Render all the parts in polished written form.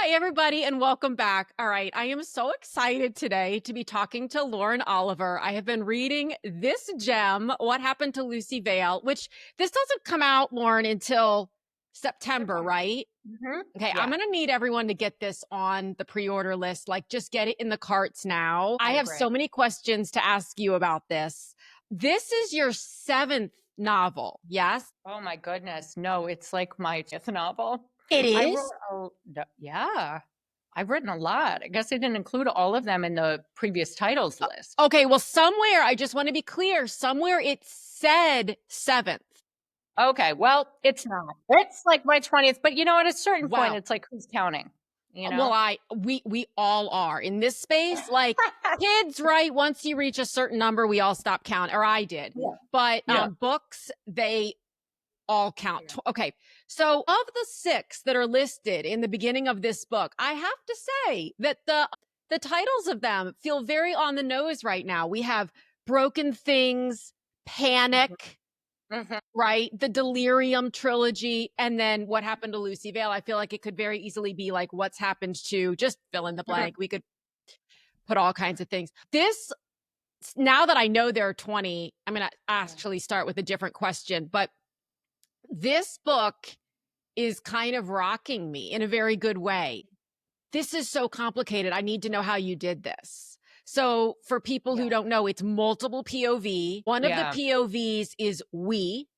Hi, everybody, and welcome back. All right, I am so excited today to be talking to Lauren Oliver. I have been reading this gem, What Happened to Lucy Vale, which this doesn't come out, Lauren, until September, September. right? Okay, I'm Yeah, going to need everyone to get this on the pre-order list. Like, just get it in the carts now. I I have agree. so many questions to ask you about this. This is your seventh novel, yes? Oh my goodness. No, it's like my fifth novel. It I is? wrote yeah, I've written a lot. I guess I didn't include all of them in the previous titles list. Okay, well, somewhere, I just want to be clear, somewhere it said seventh. Okay, well, it's not. It's like my 20th, but at a certain point, Wow. it's like who's counting, you Well, know? we all are in this space. Like kids, right? Once you reach a certain number, we all stop counting, or I did. Yeah. But Yeah. books, they all count. Yeah. Okay. So of the six that are listed in the beginning of this book, I have to say that the titles of them feel very on the nose right now. We have Broken Things, Panic, Mhm. right? The Delirium trilogy, and then What Happened to Lucy Vale. I feel like it could very easily be like What's Happened to, just fill in the Mhm. blank. We could put all kinds of things. This, now that I know there are 20, I'm going to actually start with a different question, but this book is kind of rocking me in a very good way. This is so complicated. I need to know how you did this. So, for people who Yeah. don't know, it's multiple POV. One of the Yeah. POVs is we.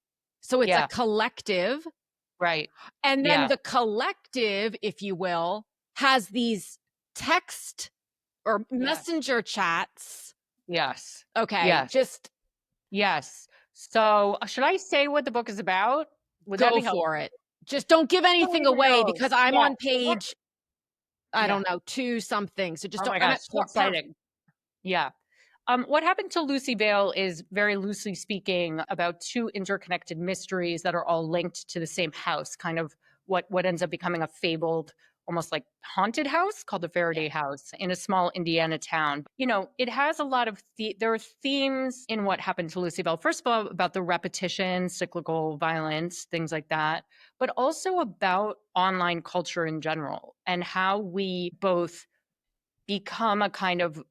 So, it's a Yeah. collective. Right. And then Yeah. the collective, if you will, has these text or Yes. messenger chats. Yes. Okay, Yes. just Yes. So, should I say what the book is about? Would that go be for helpful? it. Just don't give anything Everybody away knows. because I'm Yeah. on page, I Yeah. don't know, two something. So just Oh don't. my gosh, so exciting. Yeah. What happened to Lucy Vale is very loosely speaking about two interconnected mysteries that are all linked to the same house, kind of what ends up becoming a fabled, almost like haunted house called the Yeah. Faraday House in a small Indiana town. It has a lot of there are themes in what happened to Lucy Vale. First of all, about the repetition, cyclical violence, things like that, but also about online culture in general and how we both become a kind of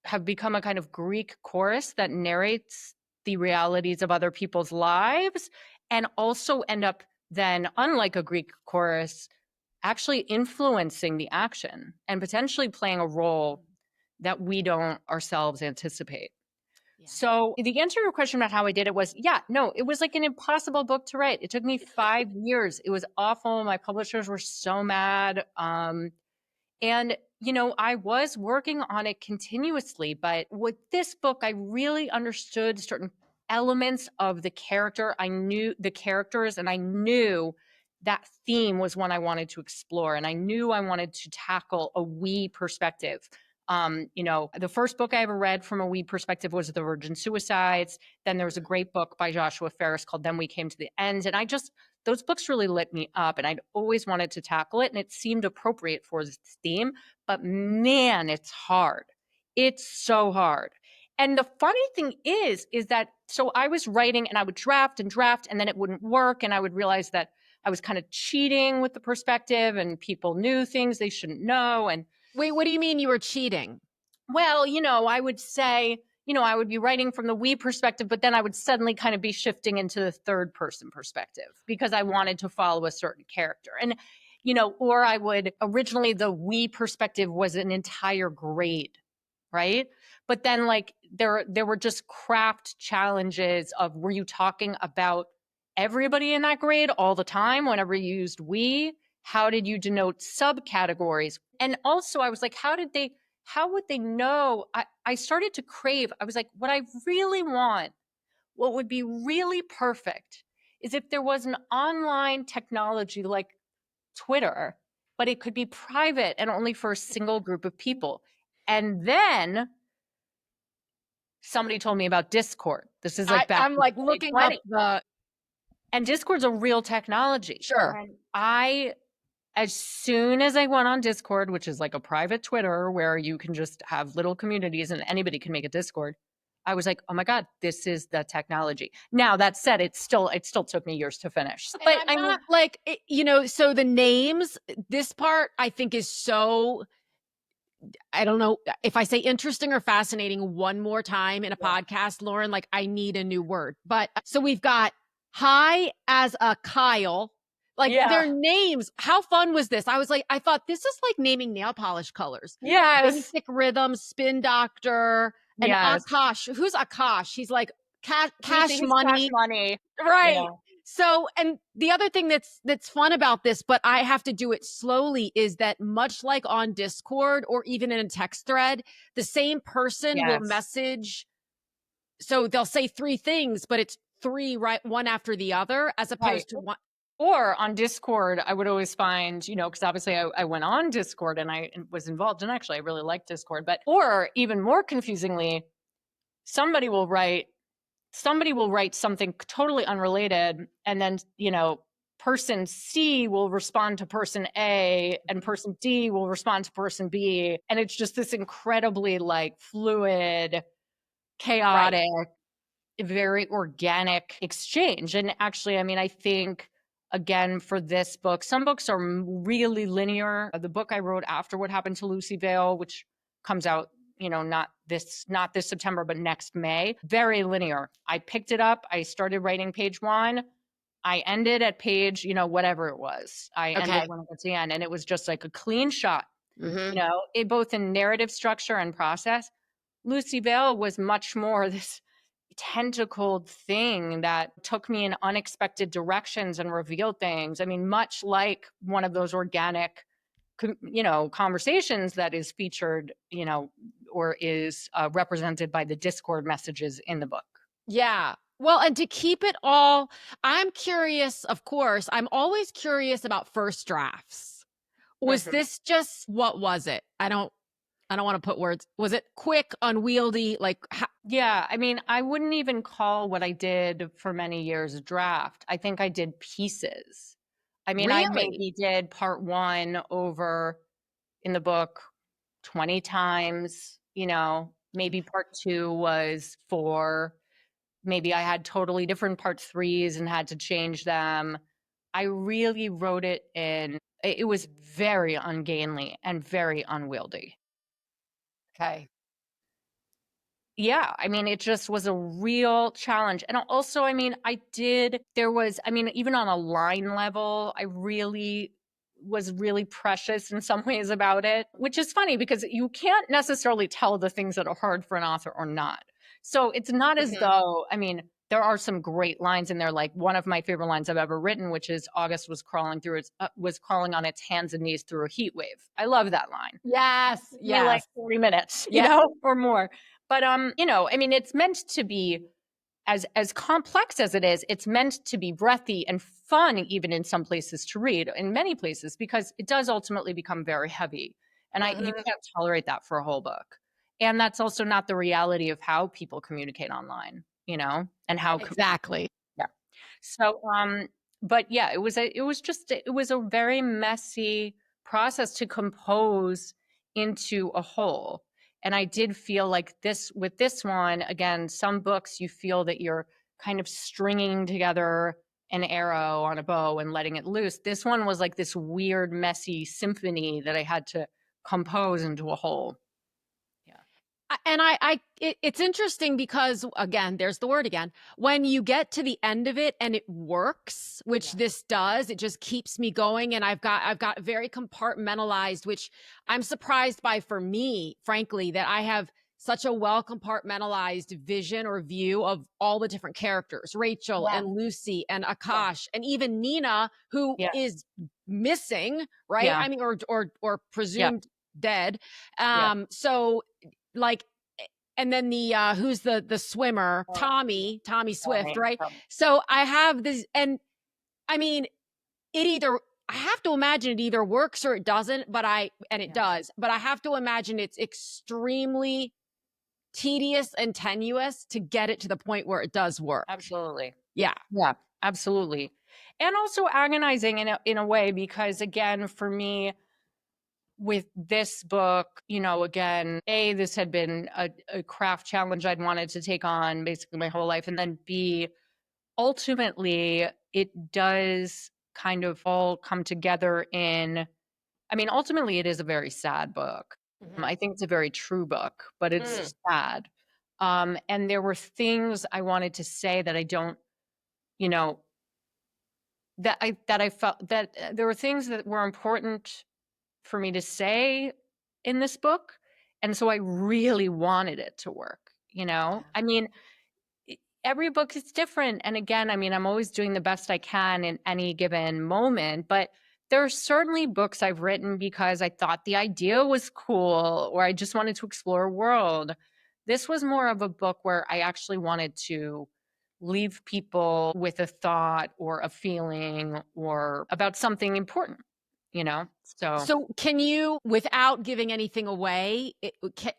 have become a kind of Greek chorus that narrates the realities of other people's lives and also end up then, unlike a Greek chorus, actually influencing the action and potentially playing a role that we don't ourselves anticipate. Yeah. So the answer to your question about how I did it was, yeah, no, it was like an impossible book to write. It took me 5 years. It was awful. My publishers were so mad. And, I was working on it continuously, but with this book, I really understood certain elements of the character. I knew the characters and I knew that theme was one I wanted to explore. And I knew I wanted to tackle a we perspective. The first book I ever read from a we perspective was The Virgin Suicides. Then there was a great book by Joshua Ferris called Then We Came to the End. And those books really lit me up and I'd always wanted to tackle it and it seemed appropriate for this theme, but man, it's hard. It's so hard. And the funny thing is that so I was writing and I would draft and then it wouldn't work and I would realize that I was kind of cheating with the perspective and people knew things they shouldn't know. And Wait, what do you mean you were cheating? well, I would say, I would be writing from the we perspective, but then I would suddenly kind of be shifting into the third person perspective because I wanted to follow a certain character. And, or I would originally the we perspective was an entire grade, right? But then like there were just craft challenges of were you talking about everybody in that grade all the time whenever you used we? How did you denote subcategories? And also I was like, how would they know? I started to crave, I was like, what I really want, what would be really perfect is if there was an online technology like Twitter, but it could be private and only for a single group of people. And then somebody told me about Discord. This is like back I'm in like looking up 2020. the, And Discord's a real technology. sure. And as soon as I went on Discord, which is like a private Twitter where you can just have little communities and anybody can make a Discord, I was like, oh my God, this is the technology. Now that said, it still took me years to finish. And But I'm I mean, not like, so the names, this part I think is so, I don't know if I say interesting or fascinating one more time in a yeah. podcast, Lauren, like I need a new word. But so we've got high as a Kyle, like Yeah. their names. How fun was this? I was like, I thought this is like naming nail polish colors. Yes. Basic Rhythm, Spin Doctor, and Yes. Akash. Who's Akash? He's like cash He's cash money. money. Right. Yeah. So, and the other thing that's fun about this, but I have to do it slowly, is that much like on Discord or even in a text thread, the same person will Yes. message. So they'll say three things, but it's three right one after the other, as Right. opposed to one. Or on Discord, I would always find, because obviously I went on Discord and I was involved. And actually, I really like Discord. But, or even more confusingly, somebody will write something totally unrelated. And then, person C will respond to person A and person D will respond to person B. And it's just this incredibly like fluid, Right. chaotic, very organic exchange. And actually, I mean, I think again for this book, some books are really linear. The book I wrote after What Happened to Lucy Vale, which comes out, not this September, but next May, very linear. I picked it up, I started writing page 1. I ended at page, whatever it was. I ended Okay. when it got to the end, and it was just like a clean shot, Mm-hmm. it both in narrative structure and process. Lucy Vale was much more this tentacled thing that took me in unexpected directions and revealed things. I mean, much like one of those organic, conversations that is featured, or is represented by the Discord messages in the book. Yeah. Well, and to keep it all, I'm curious, of course, I'm always curious about first drafts. Was Mhm. this just, what was it? I don't want to put words. Was it quick, unwieldy? Like, Yeah, I mean, I wouldn't even call what I did for many years a draft. I think I did pieces. I mean, I really? maybe did part 1 over in the book 20 times, maybe part 2 was 4. Maybe I had totally different part 3s and had to change them. I really wrote it in, it was very ungainly and very unwieldy. Okay. Yeah, I mean, it just was a real challenge. And also, I mean, even on a line level, I really was really precious in some ways about it, which is funny because you can't necessarily tell the things that are hard for an author or not. So it's not as Mhm. though, I mean, there are some great lines in there. Like one of my favorite lines I've ever written, which is August was crawling on its hands and knees through a heat wave. I love that line. Yes. Took me like Yes. 40 minutes, Yeah. or more. But I mean, it's meant to be as complex as it is, it's meant to be breathy and fun, even in some places to read, in many places, because it does ultimately become very heavy. And you Mhm. can't tolerate that for a whole book. And that's also not the reality of how people communicate online, and how Exactly. yeah. So, but yeah, it was a very messy process to compose into a whole. And I did feel like with this one, again, some books you feel that you're kind of stringing together an arrow on a bow and letting it loose. This one was like this weird, messy symphony that I had to compose into a whole. Yeah. And it's interesting because, again, there's the word again. When you get to the end of it and it works, which Yeah. this does, it just keeps me going. And I've got very compartmentalized, which I'm surprised by for me, frankly, that I have such a well compartmentalized vision or view of all the different characters, Rachel Yeah. and Lucy and Yeah. Akash and even Nina, who Yeah. is missing, right? Yeah. I mean, or Yeah. presumed dead. Yeah. So like, and then the who's the swimmer, Oh, Tommy Swift, funny. right? So I have this, and I mean, it either, I have to imagine it either works or it doesn't, and it Yeah. does, but I have to imagine it's extremely tedious and tenuous to get it to the point where it does work. Absolutely. Yeah. Yeah, absolutely. And also agonizing in a way, because again, for me, with this book, again, this had been a craft challenge I'd wanted to take on basically my whole life. And then B, ultimately, it does kind of all come together ultimately, it is a very sad book. I think it's a very true book, but it's sad. And there were things I wanted to say that I don't, you know, that I felt that there were things that were important for me to say in this book. And so I really wanted it to work, I mean, every book is different. And again, I'm always doing the best I can in any given moment, but there are certainly books I've written because I thought the idea was cool or I just wanted to explore a world. This was more of a book where I actually wanted to leave people with a thought or a feeling or about something important, So So can you, without giving anything away,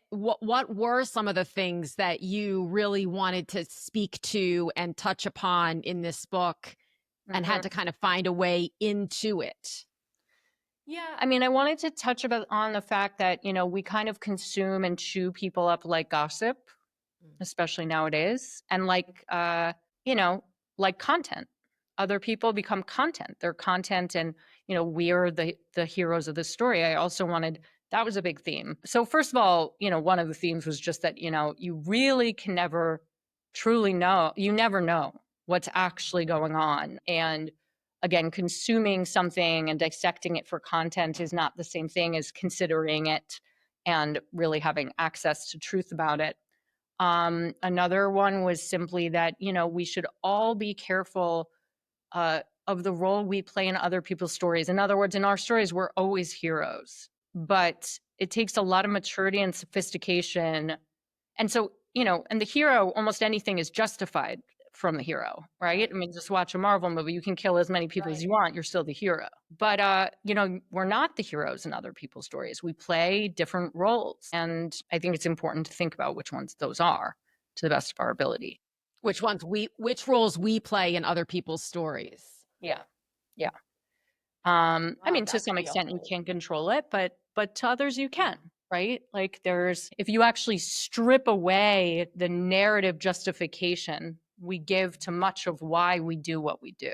what were some of the things that you really wanted to speak to and touch upon in this book and had to kind of find a way into it? Yeah, I wanted to touch on the fact that, we kind of consume and chew people up like gossip, especially nowadays, and like content. Other people become content. They're content, and we're the heroes of the story. I also wanted that was a big theme. So first of all, one of the themes was just that you really can never truly know. You never know what's actually going on, and again, consuming something and dissecting it for content is not the same thing as considering it and really having access to truth about it. Another one was simply that, we should all be careful of the role we play in other people's stories. In other words, in our stories, we're always heroes, but it takes a lot of maturity and sophistication. And so, and the hero, almost anything is justified from the hero, right? Just watch a Marvel movie. You can kill as many people as you want. You're still the hero. But, we're not the heroes in other people's stories. We play different roles. And I think it's important to think about which ones those are to the best of our ability. Which roles we play in other people's stories. Yeah. Yeah. Wow, to some extent you can control it, but to others you can, right? Like if you actually strip away the narrative justification we give to much of why we do what we do,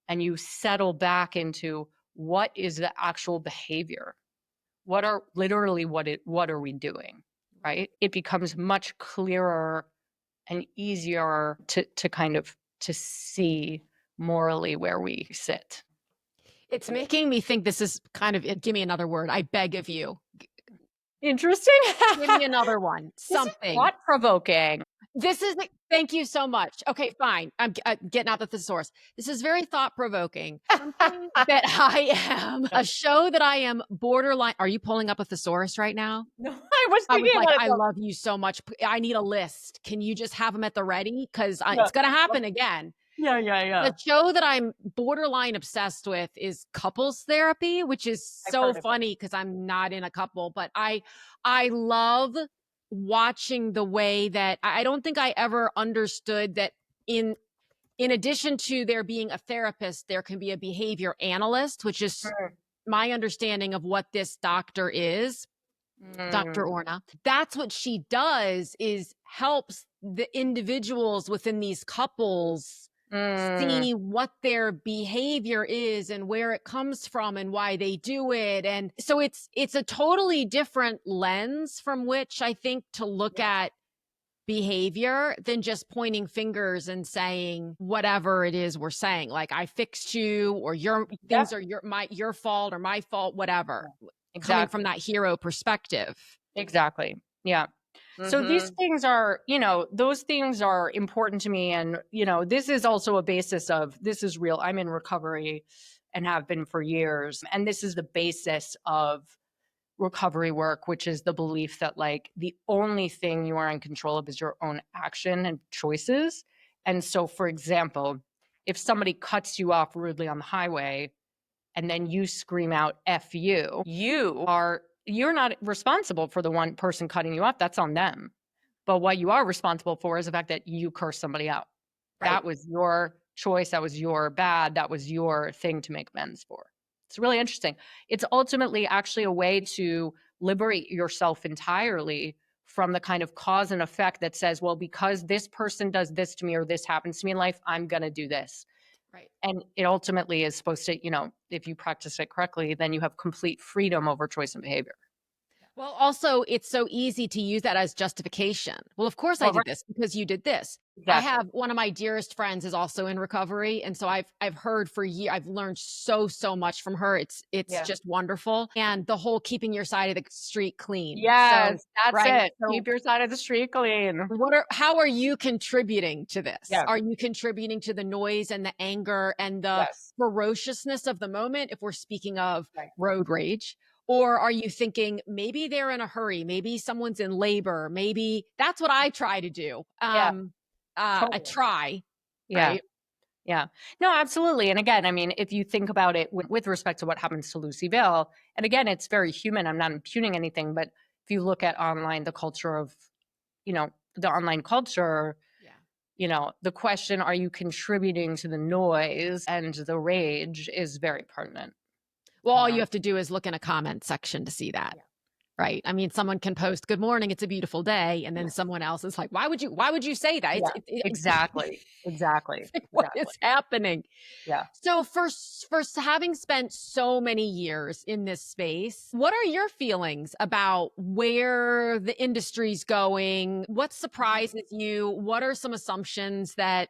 and you settle back into what is the actual behavior, what are we doing, right? It becomes much clearer and easier to kind of to see morally where we sit. It's making me think this is kind of give me another word. I beg of you. Interesting. Give me another one. Something. Thought provoking. Thank you so much. Okay, fine. I'm getting out the thesaurus. This is very thought provoking. Something that I am a show that I am borderline. Are you pulling up a thesaurus right now? No, I was thinking like, about it. I love you so much. I need a list. Can you just have them at the ready? Because it's going to happen again. Yeah. The show that I'm borderline obsessed with is couples therapy, which is so funny because I'm not in a couple, but I love watching the way that I don't think I ever understood that in addition to there being a therapist, there can be a behavior analyst, which is my understanding of what this doctor is. Dr. Orna. That's what she does, is helps the individuals within these couples see what their behavior is and where it comes from and why they do it. And so it's a totally different lens from which I think to look at behavior than just pointing fingers and saying whatever it is we're saying, like I fixed you, or things are your fault or my fault, whatever. Exactly. Coming from that hero perspective. Exactly. Yeah. So these things are, those things are important to me. And, this is also a basis of, this is real. I'm in recovery and have been for years. And this is the basis of recovery work, which is the belief that like the only thing you are in control of is your own action and choices. And so, for example, if somebody cuts you off rudely on the highway and then you scream out F you, you're not responsible for the one person cutting you off. That's on them. But what you are responsible for is the fact that you cursed somebody out. Right. That was your choice. That was your bad. That was your thing to make amends for. It's really interesting. It's ultimately actually a way to liberate yourself entirely from the kind of cause and effect that says, well, because this person does this to me or this happens to me in life, I'm going to do this. Right. And it ultimately is supposed to, if you practice it correctly, then you have complete freedom over choice and behavior. Well, also, it's so easy to use that as justification. Well, of course I Well, did right. this because you did this. I Exactly. have one of my dearest friends is also in recovery, and so I've heard for years. I've learned so much from her. It's Yeah. just wonderful, and the whole keeping your side of the street clean. So, Yes, that's right. it. So Keep your side of the street clean. how are you contributing to this? Yeah. Are you contributing to the noise and the anger and the Yes. ferociousness of the moment if we're speaking of Right. road rage? Or are you thinking maybe they're in a hurry, maybe someone's in labor, maybe that's what I try to do. Yeah. I Totally. try, Yeah. right? Yeah. No, absolutely. And again, I mean, if you think about it with respect to what happens to Lucy Vale, and again, it's very human. I'm not impugning anything, but if you look at online, the culture of, the online culture, Yeah. the question, are you contributing to the noise and the rage is very pertinent. Well, all you Um, have to do is look in a comment section to see that. yeah. Right. I mean, someone can post, "Good morning, it's a beautiful day." And then someone else is like, why would you say that? Yeah. Exactly. Exactly. It's like, what Exactly. is happening? Yeah. So having spent so many years in this space, what are your feelings about where the industry's going? What surprises you? What are some assumptions that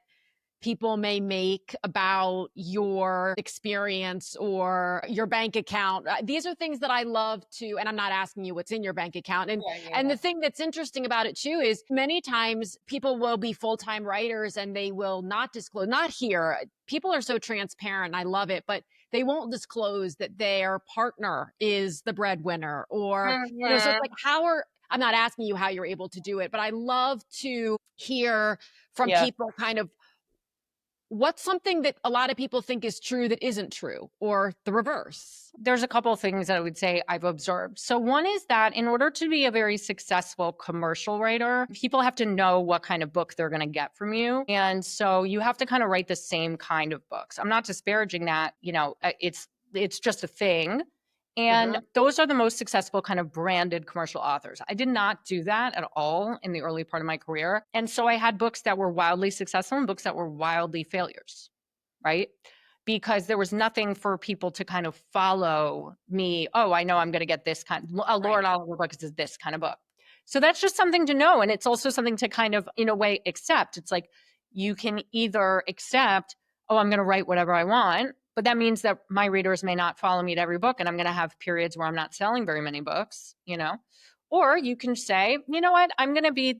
people may make about your experience or your bank account? These are things that I love to, and I'm not asking you what's in your bank account. And Yeah. Yeah. and Yeah. the thing that's interesting about it too is many times people will be full-time writers and they will not disclose, not here. People are so transparent. I love it, but they won't disclose that their partner is the breadwinner or, so it's Mhm. like, I'm not asking you how you're able to do it, but I love to hear from Yeah. people kind of what's something that a lot of people think is true that isn't true, or the reverse? There's a couple of things that I would say I've observed. So one is that in order to be a very successful commercial writer, people have to know what kind of book they're going to get from you. And so you have to kind of write the same kind of books. I'm not disparaging that, it's just a thing. And Uh-huh. those are the most successful kind of branded commercial authors. I did not do that at all in the early part of my career. And so I had books that were wildly successful and books that were wildly failures, right? Because there was nothing for people to kind of follow me. Oh, I know I'm going to get this a Right. Lauren Oliver book is this kind of book. So that's just something to know. And it's also something to kind of, in a way, accept. It's like you can either accept, oh, I'm going to write whatever I want, but that means that my readers may not follow me to every book. And I'm going to have periods where I'm not selling very many books. Or you can say, you know what,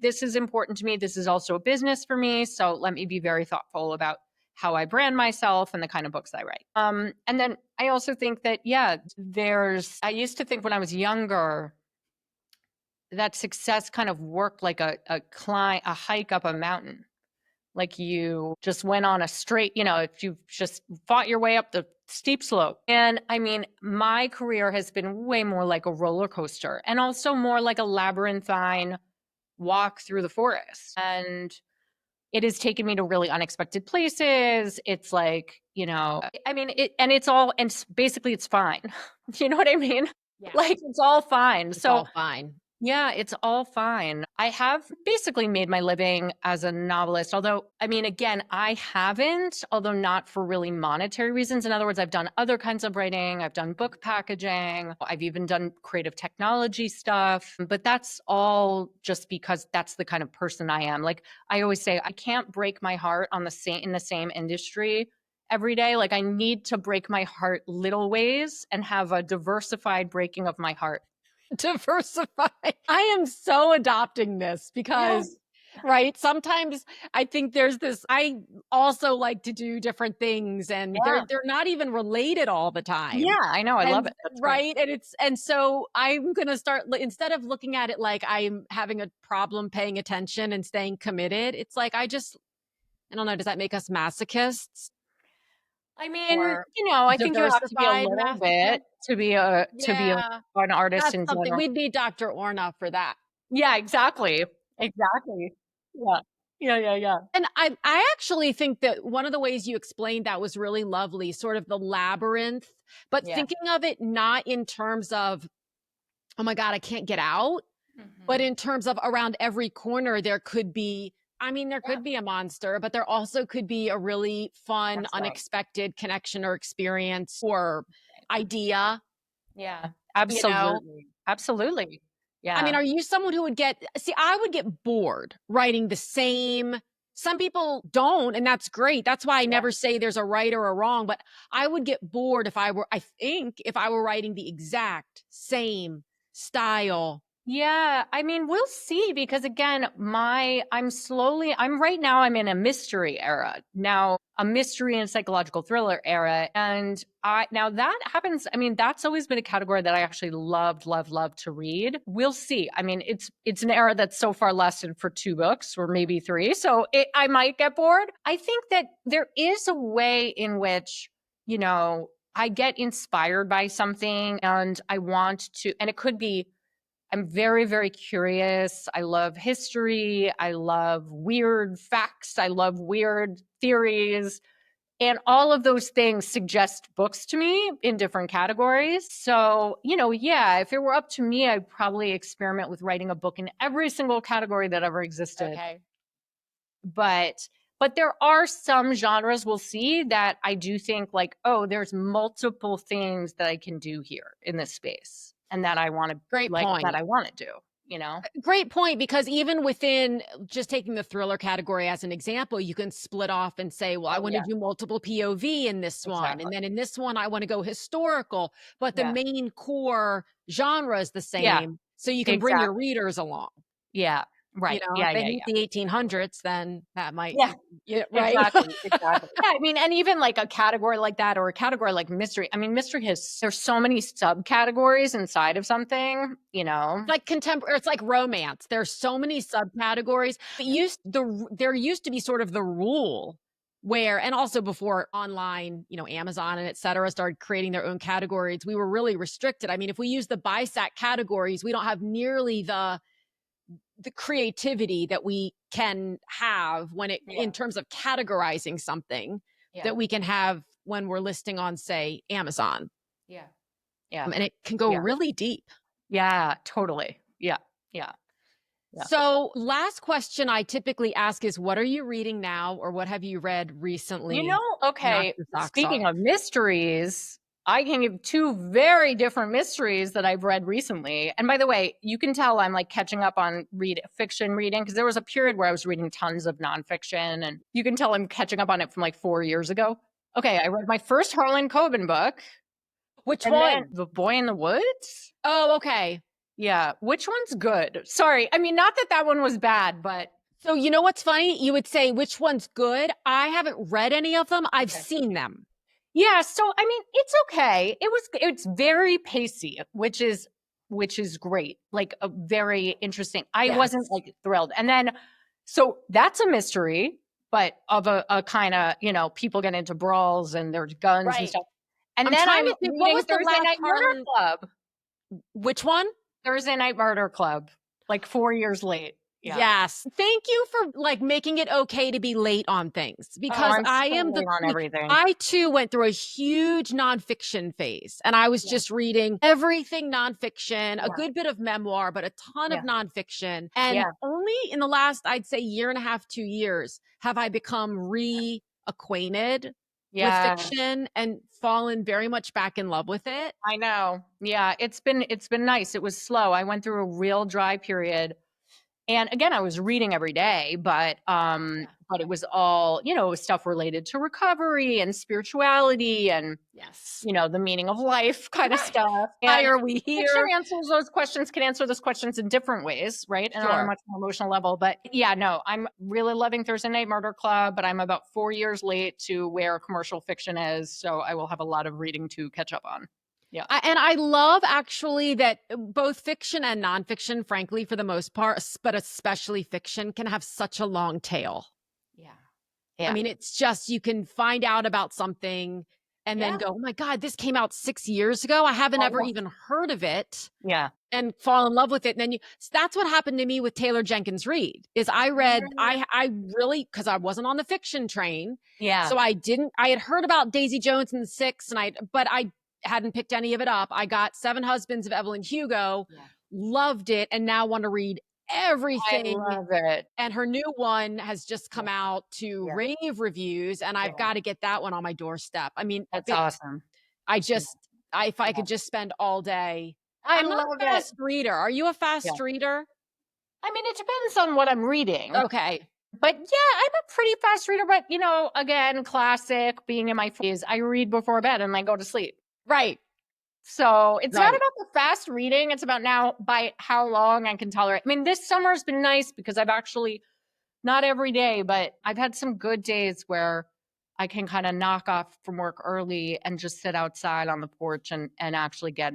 this is important to me. This is also a business for me. So let me be very thoughtful about how I brand myself and the kind of books I write. And then I also think that, yeah, I used to think when I was younger that success kind of worked like a hike up a mountain. Like you just went on a straight, if you just fought your way up the steep slope. And I mean, my career has been way more like a roller coaster and also more like a labyrinthine walk through the forest. And it has taken me to really unexpected places. It's like, I mean, basically it's fine. You know what I mean? Yeah. Like it's all fine. It's So all fine. yeah, it's all fine. I have basically made my living as a novelist, although, I mean, again, I haven't, although not for really monetary reasons. In other words, I've done other kinds of writing, I've done book packaging, I've even done creative technology stuff, but that's all just because that's the kind of person I am. Like I always say, I can't break my heart in the same industry every day. Like I need to break my heart little ways and have a diversified breaking of my heart. Diversify. I am so adopting this Yeah. because, right, sometimes I think there's this I also like to do different things and they're Yeah. they're not even related all the time. Yeah, I know, I love And it, that's great. right, and so I'm going to start instead of looking at it like I'm having a problem paying attention and staying committed, it's like I don't know, does that make us masochists I mean, or I think you have to be a diversified little masochists? bit to be Yeah, an artist that's in something. general. We'd need Dr. Orna for that. Yeah, exactly. Exactly. Yeah. Yeah. And I actually think that one of the ways you explained that was really lovely, sort of the labyrinth, but Yeah. thinking of it not in terms of, oh my God, I can't get out, but Mhm. in terms of around every corner, there could be, I mean, there Yeah, could be a monster, but there also could be a really fun, that's right. unexpected connection or experience or idea, Yeah, you know? absolutely. Absolutely. I mean, Yeah. are you someone who would get, see, I would get bored writing the same. Some people don't, and that's great. That's why I Yeah. never say there's a right or a wrong, but I would get bored if I were, I think, if I were writing the exact same style. Yeah, I mean, we'll see because again, I'm right now I'm in a mystery era. Now, a mystery and psychological thriller era and I now that happens, I mean, that's always been a category that I actually love to read. We'll see. I mean, it's an era that's so far lasted for 2 books or maybe 3. So, I might get bored. I think that there is a way in which, I get inspired by something and I want to and it could be I'm very, very curious. I love history. I love weird facts. I love weird theories. And all of those things suggest books to me in different categories. So, yeah, if it were up to me, I'd probably experiment with writing a book in every single category that ever existed. Okay. But there are some genres we'll see that I do think like, oh, there's multiple things that I can do here in this space and that I want to Great point. do, you know? Great point, because even within just taking the thriller category as an example, you can split off and say, well, I Oh, want to yeah, do multiple POV in this one. exactly. And then in this one, I want to go historical, but the Yeah. main core genre is the Yeah, same. So you can bring your exactly. readers along. Yeah, right. If Yeah, they yeah, hate yeah. the 1800s, then that might, Yeah, yeah, right. exactly, exactly. Yeah, I mean, and even like a category like that or a category like mystery. I mean, mystery there's so many subcategories inside of something, you know? Like contemporary, it's like romance. There's so many subcategories. There used to be sort of the rule where, and also before online, Amazon and et cetera started creating their own categories, we were really restricted. I mean, if we use the BISAC categories, we don't have nearly the creativity that we can have when it Yeah, in terms of categorizing something yeah, that we can have when we're listing on, say, Amazon. yeah, yeah, And it can go yeah. really deep. Yeah, totally. Yeah, yeah, yeah. So, last question I typically ask is, what are you reading now, or what have you read recently? Knock Okay, your socks off. speaking of mysteries, I can give 2 very different mysteries that I've read recently. And by the way, you can tell I'm like catching up on fiction reading because there was a period where I was reading tons of nonfiction, and you can tell I'm catching up on it from like 4 years ago. Okay, I read my first Harlan Coben book, Which and then one? The Boy in the Woods. Oh, okay. Yeah, which one's good? Sorry, I mean, not that that one was bad, but So, you know what's funny? You would say, which one's good? I haven't read any of them. I've okay. seen them. Yeah, so I mean, it's okay. It's very pacey, which is great. Like a very interesting. I wasn't Yes. like thrilled. And then so that's a mystery, but of a kind of, people get into brawls and there's guns and Right. stuff. And I'm then trying I'm to think, what reading was the Thursday last Night Murder Harlan? Club. Which one? Thursday Night Murder Club, like 4 years late. Yeah. Yes. Thank you for like making it okay to be late on things, Oh, because I'm I so am the late on queen. everything. I too went through a huge nonfiction phase, and I was Yeah. just reading everything nonfiction, a Yeah. good bit of memoir, but a ton of Yeah. nonfiction. And Yeah. only in the last, I'd say, year and a half, 2 years have I become reacquainted with Yeah. fiction and fallen very much back in love with it. I know. Yeah, it's been nice. It was slow. I went through a real dry period. And again, I was reading every day, Yeah. but it was all, stuff related to recovery and spirituality and, Yes. the meaning of life kind of Right. stuff. Why And are we fiction here? can answer those questions in different ways, right? And on a Sure. much more emotional level. But yeah, no, I'm really loving Thursday Night Murder Club, but I'm about 4 years late to where commercial fiction is. So I will have a lot of reading to catch up on. Yeah. And I love actually that both fiction and nonfiction, frankly, for the most part, but especially fiction, can have such a long tail. Yeah. I Yeah. mean, it's just, you can find out about something and then Yeah. go, oh my God, this came out 6 years ago. I haven't ever Oh, even heard of it. yeah. And fall in love with it. And then that's what happened to me with Taylor Jenkins Reid is I really, cause I wasn't on the fiction train. Yeah. So I had heard about Daisy Jones and the Six but I hadn't picked any of it up. I got Seven Husbands of Evelyn Hugo, Yeah. loved it. And now want to read I everything. love it. And her new one has just Yeah. come out to Yeah. rave reviews. And I've Yeah. got to get that one on my doorstep. I mean, That's awesome. if I Yeah. could just spend all day. I I'm not love a it. fast reader. Are you a Yeah. fast reader? I mean, it depends on what I'm reading. Okay. But yeah, I'm a pretty fast reader. But, again, classic being in my 40s, I read before bed and I go to sleep. Right. So it's not Right. about the fast reading. It's about now by how long I can tolerate. I mean, this summer has been nice because I've actually, not every day, but I've had some good days where I can kind of knock off from work early and just sit outside on the porch and actually get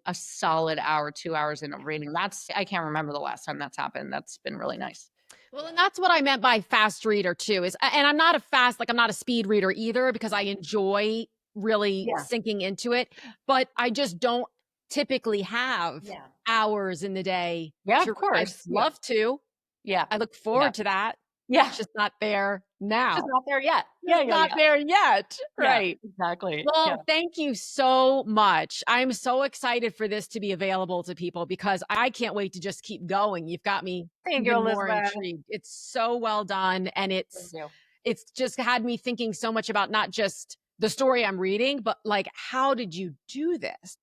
a solid hour, 2 hours in of reading. I can't remember the last time that's happened. That's been really nice. Well, and that's what I meant by fast reader too and I'm not I'm not a speed reader either because I enjoy really Yeah. sinking into it, but I just don't typically have Yeah. hours in the day. Yeah, to of course. I'd love to. Yeah. I look forward to that. Yeah. It's just not there now. Just not there yet. It's not there yet. Right. Exactly. Well, thank you so much. I'm so excited for this to be available to people because I can't wait to just keep going. You've got me Thank you, even more Elizabeth. intrigued. It's so well done. And Thank you. it's just had me thinking so much about not just the story I'm reading, but like, how did you do this?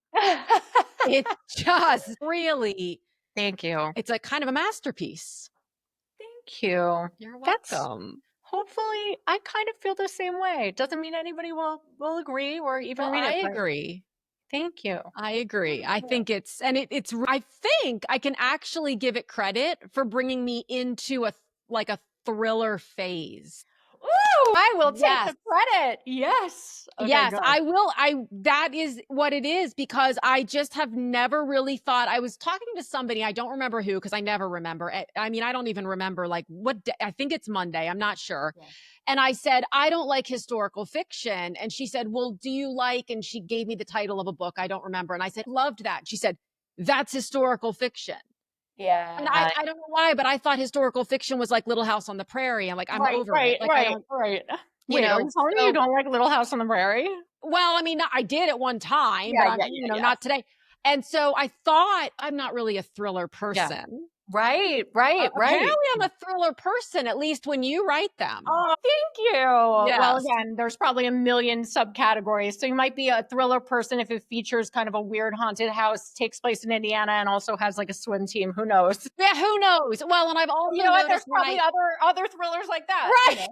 It's just really, Thank you. it's a kind of a masterpiece. Thank you. You're That's welcome. hopefully I kind of feel the same way. Doesn't mean anybody will agree or even read it. I but agree. Thank you. I agree. I think I think I can actually give it credit for bringing me into a thriller phase. Ooh, I will take Yes. the credit. Yes. Okay, Yes, good. I will. That is what it is because I just have never really thought. I was talking to somebody, I don't remember who, because I never remember. I mean, I don't even remember like what day, I think it's Monday. I'm not sure. Yeah. And I said, I don't like historical fiction. And she said, well, do you like, and she gave me the title of a book. I don't remember. And I said, loved that. She said, that's historical fiction. Yeah. And I don't know why, but I thought historical fiction was like Little House on the Prairie. I'm like, I'm over it. Like, I don't, right. you Wait, know, are you telling me you don't like Little House on the Prairie? well, I mean, I did at one time, Yeah, but yeah. not today. And so I thought I'm not really a thriller person. Right. Apparently I'm a thriller person, at least when you write them. Oh, thank you. Well, Yes. again, there's probably a million subcategories. So you might be a thriller person if it features kind of a weird haunted house, takes place in Indiana, and also has like a swim team. Who knows? Yeah, who knows? Well, and I've also You know what? There's noticed probably other thrillers like that. Right.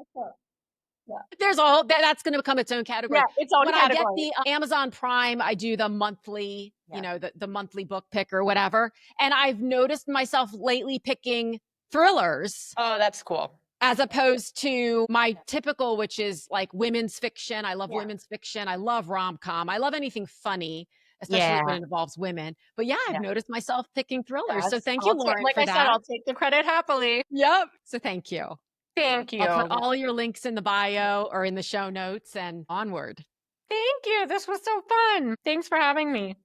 There's that's going to become its own category. Yeah, its own when category. I get the Amazon Prime, I do the monthly, the monthly book pick or whatever. And I've noticed myself lately picking thrillers. Oh, that's cool. As opposed to my typical, which is like women's fiction. I love women's fiction. I love rom-com. I love anything funny, especially when it involves women. But I've noticed myself picking thrillers. So thank you, Lauren, like for I that. said, I'll take the credit happily. Yep. So thank you. Thank you. I'll put all your links in the bio or in the show notes and onward. Thank you. This was so fun. Thanks for having me.